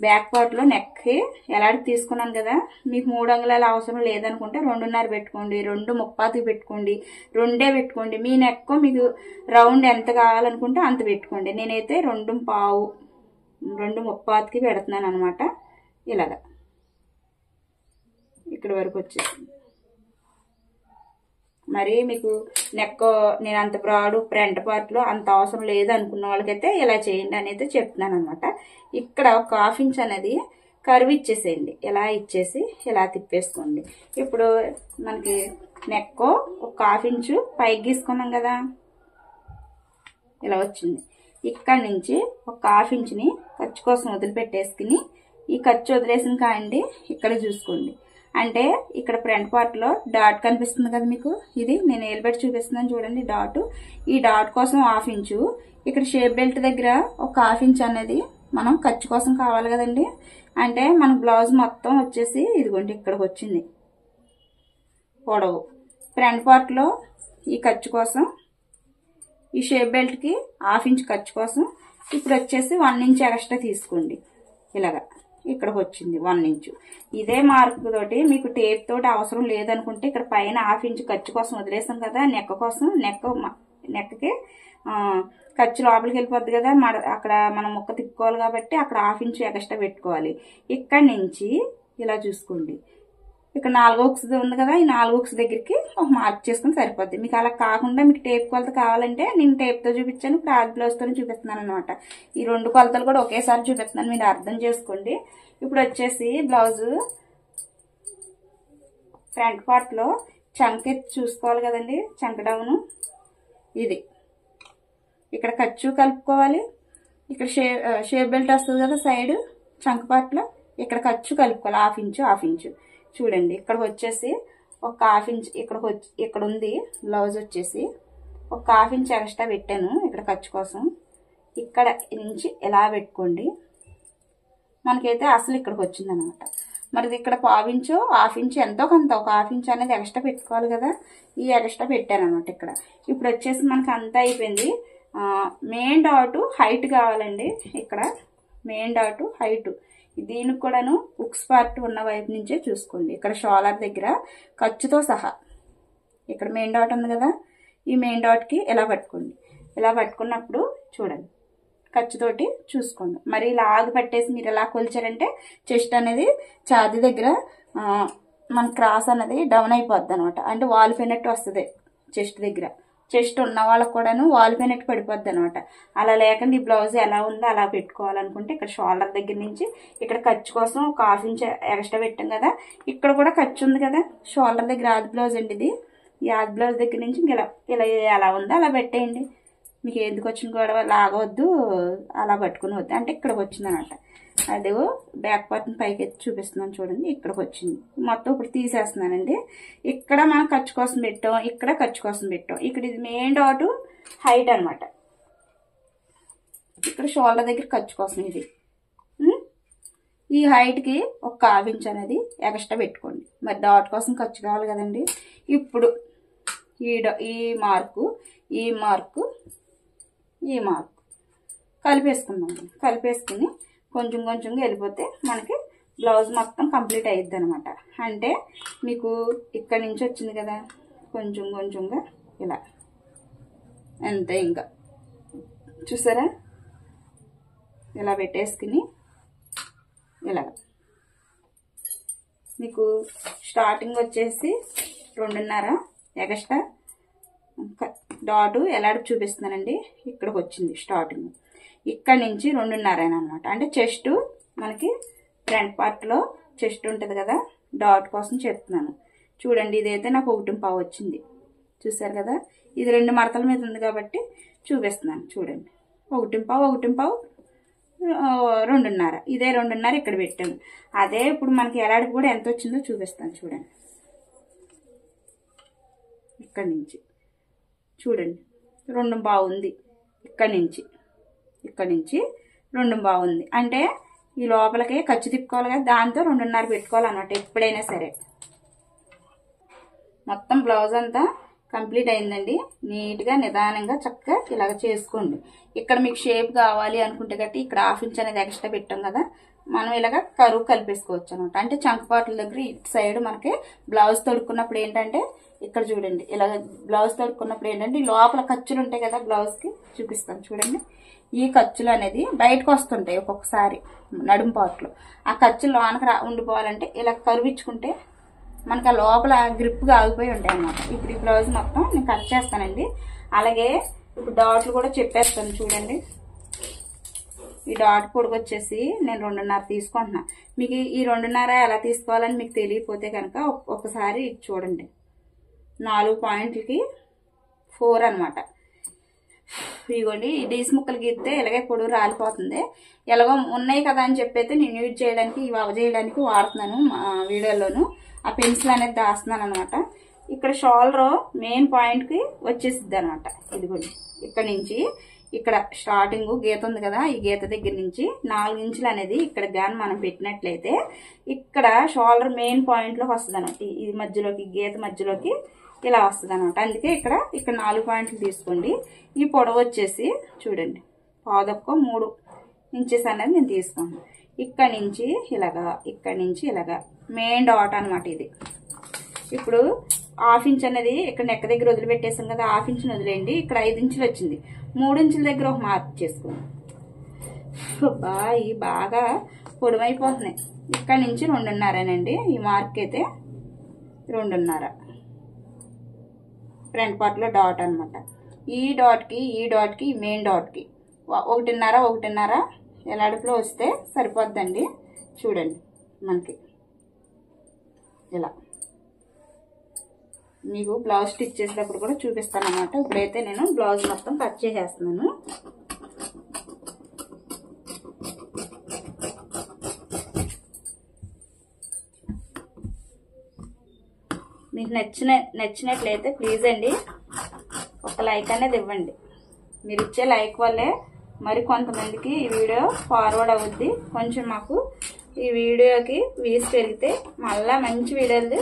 బ్యాక్ పార్ట్ లో నెక్ కి ఎలాంటి తీసుకున్నాను కదా, మీకు 3 అంగుళాలు అవసరం లేదనుకుంటే 2.5 పెట్టుకోండి, 2.35 పెట్టుకోండి, 2 పెట్టుకోండి. మీ నెక్ మీకు రౌండ్ ఎంత కావాలనుకుంటే అంత పెట్టుకోండి. నేనైతే 2.15, 2.35కి పెడుతున్నాను అనమాట. ఇలాగా ఇక్కడ వరకు వచ్చేసింది. మరి మీకు నెక్ నేను అంత బ్రాడ్ ఫ్రంట్ పార్ట్ లో అంత అవసరం లేదు అనుకున్న వాళ్ళకైతే ఇలా చేయండి అనేది చెప్తున్నాను అనమాట. ఇక్కడ ఒక 1/2 ఇంచ్ అనేది కర్వ్ ఇచ్చేసేయండి, ఇలా ఇచ్చేసి ఇలా తిప్పేసుకోండి. ఇప్పుడు మనకి నెక్ ఒక 1/2 ఇంచు పైకి గీసుకున్నాం కదా, ఇలా వచ్చింది. ఇక్కడ నుంచి ఒక 1/2 ఇంచుని ఖర్చు కోసం వదిలిపెట్టేసుకుని ఈ ఖర్చు వదిలేసిన కాండి ఇక్కడ చూసుకోండి. అంటే ఇక్కడ ఫ్రంట్ పార్ట్ లో డాట్ కనిపిస్తుంది కదా మీకు, ఇది నేను ఏలుబెట్టి చూపిస్తున్నాను చూడండి డాట్. ఈ డాట్ కోసం 1/2 ఇంచు, ఇక్కడ షేప్ బెల్ట్ దగ్గర ఒక 1/2 ఇంచ్ అనేది మనం ఖర్చు కోసం కావాలి కదండి. అంటే మన బ్లౌజ్ మొత్తం వచ్చేసి ఇదిగోండి ఇక్కడికి వచ్చింది పొడవు. ఫ్రంట్ పార్ట్ లో ఈ ఖర్చు కోసం ఈ షేప్ బెల్ట్ కి 1/2 ఇంచ్ ఖర్చు కోసం ఇప్పుడు వచ్చేసి 1 ఇంచ్ ఎక్స్ట్రా తీసుకోండి. ఇలాగా ఇక్కడికి వచ్చింది 1 ఇంచు. ఇదే మార్క్ తోటి మీకు టేప్ తోటి అవసరం లేదనుకుంటే ఇక్కడ పైన 1/2 ఇంచ్ ఖర్చు కోసం వదిలేసాం కదా, నెక్ కోసం నెక్ నెక్కి ఖర్చు లోపలికి వెళ్ళిపోద్ది కదా, అక్కడ మనం ముక్క తిప్పుకోవాలి కాబట్టి అక్కడ 1/2 ఇంచ్ ఎక్స్ట్రా పెట్టుకోవాలి. ఇక్కడి నుంచి ఇలా చూసుకోండి, ఇక్కడ 4 ఉక్స్ ఉంది కదా, ఈ 4 ఉక్స్ దగ్గరికి ఒక మార్క్ చేసుకుని సరిపోద్ది. మీకు అలా కాకుండా మీకు టేప్ కొలత కావాలంటే నేను టేప్తో చూపించాను, ఇప్పుడు ఆది బ్లౌజ్తో చూపిస్తున్నాను అనమాట. ఈ 2 కొలతలు కూడా ఒకేసారి చూపిస్తున్నాను, మీరు అర్థం చేసుకోండి. ఇప్పుడు వచ్చేసి బ్లౌజు ఫ్రంట్ పార్ట్లో చంక ఎత్తి చూసుకోవాలి కదండి, చంక డౌను ఇది. ఇక్కడ ఖర్చు కలుపుకోవాలి, ఇక్కడ షేప్ బెల్ట్ వస్తుంది కదా సైడ్ చంక పార్ట్లో, ఇక్కడ ఖర్చు కలుపుకోవాలి 1/2 ఇంచు. చూడండి ఇక్కడికి వచ్చేసి ఒక 1/2 ఇంచ్ ఇక్కడ ఉంది బ్లౌజ్ వచ్చేసి ఒక 1/2 ఇంచ్ ఎక్స్ట్రా పెట్టాను ఇక్కడ ఖర్చు కోసం. ఇక్కడ నుంచి ఎలా పెట్టుకోండి, మనకైతే అసలు ఇక్కడికి వచ్చింది అనమాట. మరి ఇక్కడ 1/2 ఇంచు 1/2 ఇంచు ఎంతో కొంత ఒక 1/2 ఇంచ్ అనేది ఎక్స్ట్రా పెట్టుకోవాలి కదా, ఈ ఎక్స్ట్రా పెట్టాను అనమాట ఇక్కడ. ఇప్పుడు వచ్చేసి మనకి అంతా అయిపోయింది. మెయిన్ డాట్ హైట్ కావాలండి, ఇక్కడ మెయిన్ డాట్ హైట్. దీనికి కూడాను ఉక్స్ పార్ట్ ఉన్న వైపు నుంచే చూసుకోండి. ఇక్కడ షోలర్ దగ్గర ఖర్చుతో సహా ఇక్కడ మెయిన్ డాట్ ఉంది కదా, ఈ మెయిన్ డాట్కి ఇలా పట్టుకోండి. ఇలా పట్టుకున్నప్పుడు చూడండి ఖర్చుతోటి చూసుకోండి. మరి ఇలా ఆగి పట్టేసి మీరు ఎలా కొలిచారంటే చెస్ట్ అనేది ఛాతీ దగ్గర మన క్రాస్ అనేది డౌన్ అయిపోద్ది అనమాట, అంటే వాల్ పోయినట్టు వస్తుంది చెస్ట్ దగ్గర. చెస్ట్ ఉన్న వాళ్ళకు కూడాను వాల్ పోయినట్టు పడిపోద్ది అనమాట. అలా లేకుండా ఈ బ్లౌజ్ ఎలా ఉందో అలా పెట్టుకోవాలనుకుంటే ఇక్కడ షోల్డర్ దగ్గర నుంచి ఇక్కడ ఖర్చు కోసం ఒక 1/2 ఇంచ్ ఎక్స్ట్రా పెట్టాం కదా, ఇక్కడ కూడా ఖర్చు ఉంది కదా షోల్డర్ దగ్గర. ఆది బ్లౌజ్ అండి ఇది. ఈ ఆది బ్లౌజ్ దగ్గర నుంచి ఇలా ఇలా ఎలా ఉందో అలా పెట్టేయండి. మీకు ఎందుకు వచ్చిన గొడవ లాగవద్దు, అలా పట్టుకుని వద్దు అంటే ఇక్కడికి వచ్చింది అనమాట. అదే బ్యాక్ పార్ట్ని పైకి ఎత్తి చూపిస్తున్నాను చూడండి, ఇక్కడికి వచ్చింది. మొత్తం ఇప్పుడు తీసేస్తున్నానండి. ఇక్కడ మనం ఖర్చు కోసం పెట్టాం, ఇక్కడ ఖర్చు కోసం పెట్టాం. ఇక్కడ ఇది మెయిన్ డాట్ హైట్ అనమాట, ఇక్కడ షోల్డర్ దగ్గర ఖర్చు కోసం ఇది. ఈ హైట్కి ఒక 1/2 ఇంచ్ అనేది ఎక్స్ట్రా పెట్టుకోండి. మరి డాట్ కోసం ఖర్చు కావాలి కదండి. ఇప్పుడు ఈ మార్కు ఈ మార్కు ఈ మార్కు కలిపేసుకుందాం. కలిపేసుకుని కొంచెం కొంచెంగా వెళ్ళిపోతే మనకి బ్లౌజ్ మొత్తం కంప్లీట్ అయ్యిద్ది అనమాట. అంటే మీకు ఇక్కడి నుంచి వచ్చింది కదా, కొంచెం కొంచెంగా ఇలా అంతే. ఇంకా చూసారా ఇలా పెట్టేసుకుని ఇలా మీకు స్టార్టింగ్ వచ్చేసి 2.5 ఎక్స్ట్రా డాట్ ఎలాడో చూపిస్తున్నానండి. ఇక్కడికి వచ్చింది స్టార్టింగ్, ఇక్కడ నుంచి 2.5 అనమాట. అంటే చెస్ట్ మనకి ఫ్రంట్ పార్ట్లో చెస్ట్ ఉంటుంది కదా, డాట్ కోసం చెప్తున్నాను చూడండి. ఇదైతే నాకు 1.5 వచ్చింది చూసారు కదా. ఇది 2 మడతల మీద ఉంది కాబట్టి చూపిస్తున్నాను చూడండి. 1.5 2.5, ఇదే 2.5 ఇక్కడ పెట్టాను. అదే ఇప్పుడు మనకి ఎలాడికి కూడా ఎంత వచ్చిందో చూపిస్తాను చూడండి. ఇక్కడి నుంచి చూడండి 2.5 ఉంది, ఇక్కడి నుంచి 2.5 ఉంది. అంటే ఈ లోపలికి ఖర్చు తిప్పుకోవాలి కదా, దాంతో 2.5 పెట్టుకోవాలన్నమాట ఎప్పుడైనా సరే. మొత్తం బ్లౌజ్ అంతా కంప్లీట్ అయిందండి. నీట్గా నిదానంగా చక్కగా ఇలాగ చేసుకోండి. ఇక్కడ మీకు షేప్ కావాలి అనుకుంటే గట్టి ఇక్కడ 1/2 ఇంచ్ అనేది ఎక్స్ట్రా పెట్టాం కదా, మనం ఇలాగ కరువు కలిపేసుకోవచ్చు అనమాట. అంటే చంకపాట్ల దగ్గర ఇటు సైడ్ మనకి బ్లౌజ్ తొడుక్కున్నప్పుడు ఏంటంటే ఇక్కడ చూడండి, ఇలాగ బ్లౌజ్ తొడుక్కున్నప్పుడు ఏంటంటే ఈ లోపల ఖర్చులు ఉంటాయి కదా బ్లౌజ్కి, చూపిస్తాను చూడండి. ఈ ఖర్చులు అనేది బయటకు వస్తుంటాయి ఒక్కొక్కసారి నడుము పార్ట్లో. ఆ ఖర్చులు లోనకి ఉండిపోవాలంటే ఇలా కరువిచ్చుకుంటే మనకి ఆ లోపల గ్రిప్గా ఆగిపోయి ఉంటాయి అన్నమాట. ఇప్పుడు ఈ బ్లౌజ్ మొత్తం నేను కట్ చేస్తానండి. అలాగే ఇప్పుడు డాట్లు కూడా చెప్పేస్తాను చూడండి. ఈ డాట్ పొడుగు వచ్చేసి నేను 2.5 తీసుకుంటున్నా. మీకు ఈ 2.5 ఎలా తీసుకోవాలని మీకు తెలియకపోతే కనుక ఒకసారి చూడండి. 4 పాయింట్లకి 4 అనమాట. ఇదిగోండి డీస్ ముక్కలు గీస్తే ఇలాగే పొడుగు రాలిపోతుంది. ఎలాగో ఉన్నాయి కదా అని చెప్పైతే నేను యూజ్ చేయడానికి ఇవి అవజేయడానికి వాడుతున్నాను వీడియోలోను. ఆ పెన్సిల్ అనేది దాస్తున్నాను అనమాట. ఇక్కడ షోల్డర్ మెయిన్ పాయింట్కి వచ్చేసిద్ది అనమాట. ఇదిగోండి ఇక్కడ నుంచి ఇక్కడ స్టార్టింగ్ గీత ఉంది కదా, ఈ గీత దగ్గర నుంచి 4 ఇంచులు అనేది ఇక్కడ గాని మనం పెట్టినట్లయితే ఇక్కడ షోల్డర్ మెయిన్ పాయింట్లోకి వస్తుంది అనమాట. ఇది మధ్యలోకి గీత మధ్యలోకి ఇలా వస్తుంది అనమాట. అందుకే ఇక్కడ 4 పాయింట్లు తీసుకోండి. ఈ పొడవు వచ్చేసి చూడండి 3 ఇంచెస్ అనేది నేను తీసుకున్నాను. ఇక్కడ నుంచి ఇలాగా, ఇక్కడ నుంచి ఇలాగా మెయిన్ డాట్ అనమాట ఇది. ఇప్పుడు హాఫ్ ఇంచ్ అనేది ఇక్కడ నెక్క దగ్గర వదిలిపెట్టేసాం కదా, హాఫ్ ఇంచ్ వదిలేయండి. ఇక్కడ 5 ఇంచులు వచ్చింది, 3 ఇంచుల దగ్గర ఒక మార్క్ చేసుకోండి. బాగా పొడవైపోతున్నాయి. ఇక్కడ నుంచి 2.5నండి ఈ మార్క్ అయితే, 2.5 ఫ్రంట్ పార్ట్ లో డాట్ అనమాట. ఈ డాట్ కి ఈ మెయిన్ డాట్ కి 1.5 ఎలాడుపులో వస్తే సరిపోద్దండి. చూడండి మనకి ఇలా మీకు బ్లౌజ్ స్టిచ్ చేసేటప్పుడు కూడా చూపిస్తాను అన్నమాట. ఇప్పుడైతే నేను బ్లౌజ్ మొత్తం కట్ చేసేస్తున్నాను. మీకు నచ్చినట్లయితే ప్లీజ్ అండి ఒక లైక్ అనేది ఇవ్వండి. మీరు ఇచ్చే లైక్ వల్లే మరి కొంతమందికి ఈ వీడియో ఫార్వర్డ్ అవుద్ది. కొంచెం మాకు ఈ వీడియోకి వ్యూస్ పెరిగితే మళ్ళా మంచి వీడియోలు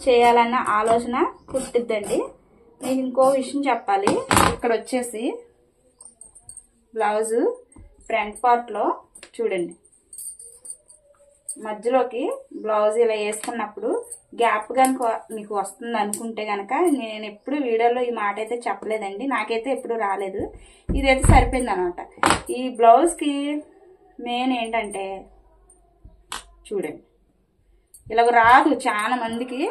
చేయాలన్న ఆలోచన పుట్టిద్దండి. మీకు ఇంకో విషయం చెప్పాలి. ఇక్కడ వచ్చేసి బ్లౌజ్ ఫ్రంట్ పార్ట్ లో చూడండి, మధ్యలోకి బ్లౌజ్ ఇలా వేసుకున్నప్పుడు గ్యాప్ కనుక మీకు వస్తుంది అనుకుంటే కనుక, నేను ఎప్పుడు వీడియోలో ఈ మాట అయితే చెప్పలేదండి, నాకైతే ఎప్పుడు రాలేదు. ఇదైతే సరిపోయింది అనమాట. ఈ బ్లౌజ్ కి మెయిన్ ఏంటంటే చూడండి, ఇలా రాదు, చాలా మందికి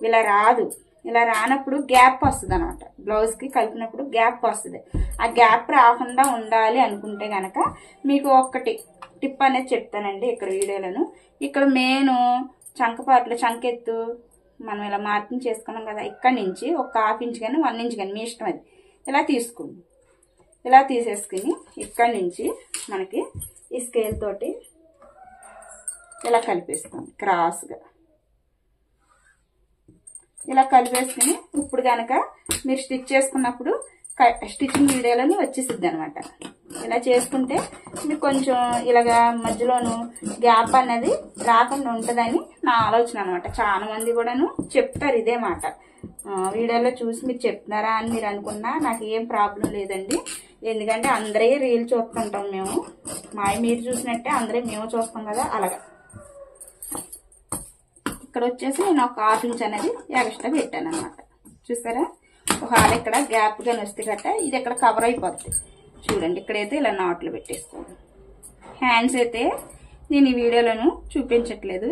ఇలా రాదు. ఇలా రానప్పుడు గ్యాప్ వస్తుంది అనమాట. బ్లౌజ్ కి కలిపినప్పుడు గ్యాప్ వస్తుంది. ఆ గ్యాప్ రాకుండా ఉండాలి అనుకుంటే గనక మీకు ఒక్కటి టిప్ అనేది చెప్తానండి ఇక్కడ వీడియోలను. ఇక్కడ మెయిన్ చంకపాట్లు, చంకెత్తు మనం ఇలా మార్కింగ్ చేసుకున్నాం కదా, ఇక్కడ నుంచి ఒక 1/2 ఇంచ్ కానీ 1 ఇంచ్ కానీ మీ ఇష్టం, అది ఇలా తీసుకోండి. ఇలా తీసేసుకుని ఇక్కడ నుంచి మనకి ఈ స్కేల్ తోటి ఇలా కలిపేసుకోండి క్రాస్గా. ఇలా కలిపేసుకుని ఇప్పుడు కనుక మీరు స్టిచ్ చేసుకున్నప్పుడు స్టిచ్చింగ్ వీడియోలోని వచ్చేసిద్ది అనమాట. ఇలా చేసుకుంటే మీకు కొంచెం ఇలాగా మధ్యలోను గ్యాప్ అనేది రాకుండా ఉంటుందని నా ఆలోచన అనమాట. చాలా మంది కూడాను చెప్తారు ఇదే మాట. వీడియోలో చూసి మీరు చెప్తున్నారా అని మీరు అనుకున్నా నాకు ఏం ప్రాబ్లం లేదండి. ఎందుకంటే అందరే రీల్ చూస్తుంటాం మేము, మీరు చూసినట్టే అందరే మేము చూస్తాం కదా. అలాగా ఇక్కడ వచ్చేసి నేను ఒక 1/2 ఇంచ్ అనేది ఎక్స్ట్రా పెట్టాను అనమాట. చూసారా, ఒక ఇక్కడ గ్యాప్ గాని వస్తే గట్ట ఇది ఇక్కడ కవర్ అయిపోద్ది. చూడండి, ఇక్కడైతే ఇలా నాట్లు పెట్టేసుకోండి. హ్యాండ్స్ అయితే నేను ఈ వీడియోలోను చూపించట్లేదు,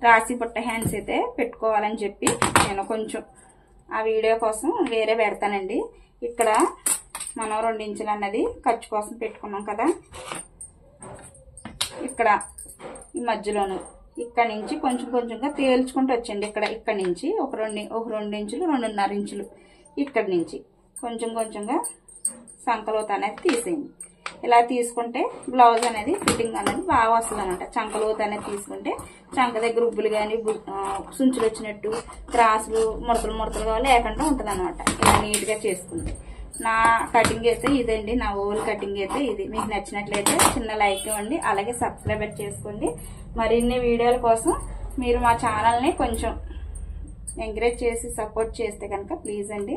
రాసి పుట్ట హ్యాండ్స్ అయితే పెట్టుకోవాలని చెప్పి నేను కొంచెం ఆ వీడియో కోసం వేరే పెడతానండి. ఇక్కడ మనం 2 ఇంచులు అన్నది ఖర్చు కోసం పెట్టుకున్నాం కదా, ఇక్కడ ఈ మధ్యలోను ఇక్కడ నుంచి కొంచెం కొంచెంగా తేల్చుకుంటూ వచ్చండి. ఇక్కడ నుంచి ఒక 2 ఇంచులు 2.5 ఇంచులు ఇక్కడ నుంచి కొంచెం కొంచెంగా సంకలోత అనేది తీసేయండి. ఇలా తీసుకుంటే బ్లౌజ్ అనేది ఫిట్టింగ్ అనేది బాగా వస్తుంది అనమాట. చంకలోత అనేది తీసుకుంటే చంక దగ్గర ఉబ్బులు కానీ సుంచులు వచ్చినట్టు క్రాసులు ముడతలుగా లేకుండా ఉంటుంది అనమాట. ఇలా నీట్గా చేసుకుంటే నా కటింగ్ అయితే ఇదండి, నా ఓల్ కటింగ్ అయితే ఇది. మీకు నచ్చినట్లయితే చిన్న లైక్ ఇవ్వండి, అలాగే సబ్స్క్రైబ్ చేసుకోండి. మరిన్ని వీడియోల కోసం మీరు మా ఛానల్ని కొంచెం ఎంకరేజ్ చేసి సపోర్ట్ చేస్తే కనుక ప్లీజ్ అండి.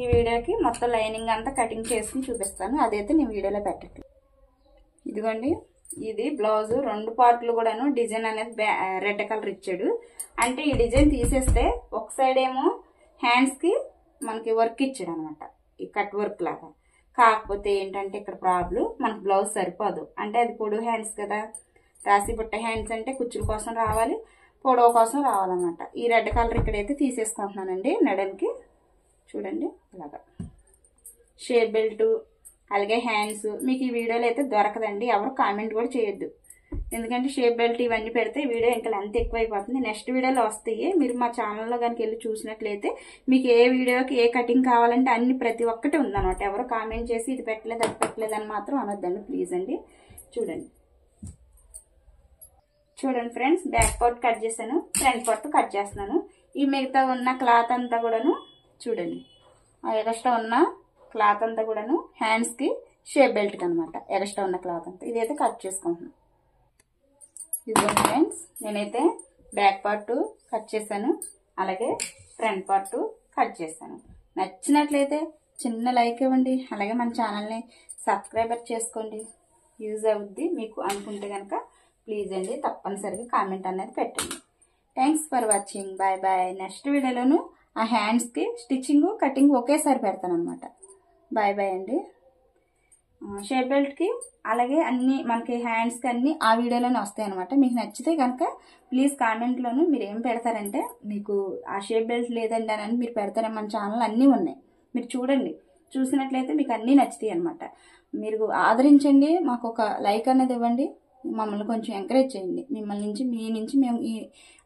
ఈ వీడియోకి మొత్తం లైనింగ్ అంతా కటింగ్ చేసుకుని చూపిస్తాను, అదైతే నేను వీడియోలో పెట్టట్లేదు. ఇదిగోండి, ఇది బ్లౌజ్ 2 పార్ట్లు కూడాను డిజైన్ అనేది రెడ్ కలర్ ఇచ్చాడు. అంటే ఈ డిజైన్ తీసేస్తే ఒక సైడ్ ఏమో హ్యాండ్స్ కి మనకి వర్క్ ఇచ్చాడు అనమాట, ఈ కట్ వర్క్ లాగా. కాకపోతే ఏంటంటే ఇక్కడ ప్రాబ్లం, మనకు బ్లౌజ్ సరిపోదు. అంటే అది పొడవు హ్యాండ్స్ కదా, రాసి బుట్ట హ్యాండ్స్ అంటే కుచ్చుల కోసం రావాలి, పొడవు కోసం రావాలన్నమాట. ఈ రెడ్ కలర్ ఇక్కడైతే తీసేసుకుంటున్నానండి నడనికి. చూడండి, ఇలాగా షేప్ బెల్ట్ అలాగే హ్యాండ్స్ మీకు ఈ వీడియోలో అయితే దొరకదండి. ఎవరు కామెంట్ కూడా చేయొద్దు, ఎందుకంటే షేప్ బెల్ట్ ఇవన్నీ పెడితే వీడియో ఇంకా లెంత్ ఎక్కువైపోతుంది. నెక్స్ట్ వీడియోలో వస్తాయి. మీరు మా ఛానల్లో కనుక వెళ్ళి చూసినట్లయితే మీకు ఏ వీడియోకి ఏ కటింగ్ కావాలంటే అన్ని ప్రతి ఒక్కటి ఉందన్నమాట. ఎవరు కామెంట్ చేసి ఇది పెట్టలేదు అది పెట్టలేదు అని మాత్రం అనొద్దండి ప్లీజ్ అండి. చూడండి ఫ్రెండ్స్, బ్యాక్ పార్ట్ కట్ చేశాను, ఫ్రంట్ పార్ట్ కట్ చేస్తున్నాను. ఈ మిగతా ఉన్న క్లాత్ అంతా కూడాను చూడండి, ఆ ఎక్స్ట్రా ఉన్న క్లాత్ అంతా కూడాను హ్యాండ్స్ కి షేప్ బెల్ట్ కి అనమాట. ఎక్స్ట్రా ఉన్న క్లాత్ అంతా ఇదైతే కట్ చేసుకుంటున్నాను. ఇదిగోండి ఫ్రెండ్స్, నేనైతే బ్యాక్ పార్ట్ కట్ చేశాను, అలాగే ఫ్రంట్ పార్ట్ కట్ చేశాను. నచ్చినట్లయితే చిన్న లైక్ ఇవ్వండి, అలాగే మన ఛానల్ని సబ్స్క్రైబర్ చేసుకోండి. యూజ్ అవుద్ది మీకు అనుకుంటే కనుక ప్లీజ్ అండి తప్పనిసరిగా కామెంట్ అనేది పెట్టండి. Thanks for watching. Bye bye. Next వీడియోలోను ఆ హ్యాండ్స్కి స్టిచ్చింగ్ కటింగ్ ఒకేసారి పెడతాను అనమాట. బాయ్ బాయ్ అండి. షేప్ బెల్ట్కి అలాగే అన్నీ మనకి హ్యాండ్స్కి అన్నీ ఆ వీడియోలోనే వస్తాయి అనమాట. మీకు నచ్చితే కనుక ప్లీజ్ కామెంట్లోను మీరు ఏం పెడతారంటే, మీకు ఆ షేప్ బెల్ట్ లేదండి అని మీరు పెడతారే, మన ఛానల్ అన్నీ ఉన్నాయి, మీరు చూడండి. చూసినట్లయితే మీకు అన్నీ నచ్చుతాయి అనమాట. మీరు ఆదరించండి, మాకు ఒక లైక్ అనేది ఇవ్వండి, మమ్మల్ని కొంచెం ఎంకరేజ్ చేయండి. మీ నుంచి మేము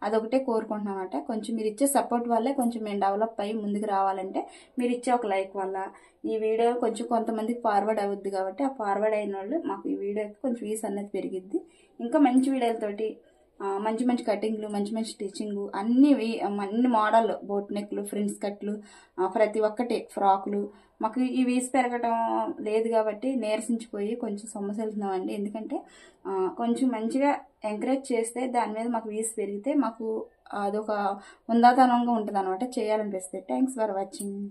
అదొకటే కోరుకుంటున్నాం అనమాట. కొంచెం మీరు ఇచ్చే సపోర్ట్ వల్లే కొంచెం మేము డెవలప్ అయ్యి ముందుకు రావాలంటే మీరు ఇచ్చే ఒక లైక్ వల్ల ఈ వీడియో కొంచెం కొంతమందికి ఫార్వర్డ్ అవుద్ది. కాబట్టి ఆ ఫార్వర్డ్ అయిన వాళ్ళు మాకు ఈ వీడియోకి కొంచెం వ్యూస్ అనేది పెరిగిద్ది. ఇంకా మంచి వీడియోలతోటి మంచి మంచి కటింగ్లు, మంచి మంచి స్టిచ్చింగ్, అన్ని మోడల్, బోట్ నెక్లు, ఫ్రిన్స్ కట్లు, ప్రతి ఒక్కటి ఫ్రాకులు. మాకు ఈ వ్యూస్ పెరగడం లేదు కాబట్టి నీరసించిపోయి కొంచెం సొమ్మసిల్తున్నామండి. ఎందుకంటే కొంచెం మంచిగా ఎంకరేజ్ చేస్తే దాని మీద మాకు వ్యూస్ పెరిగితే మాకు అదొక ఉందాతనంగా ఉంటుంది అనమాట, చేయాలనిపిస్తుంది. Thanks for watching.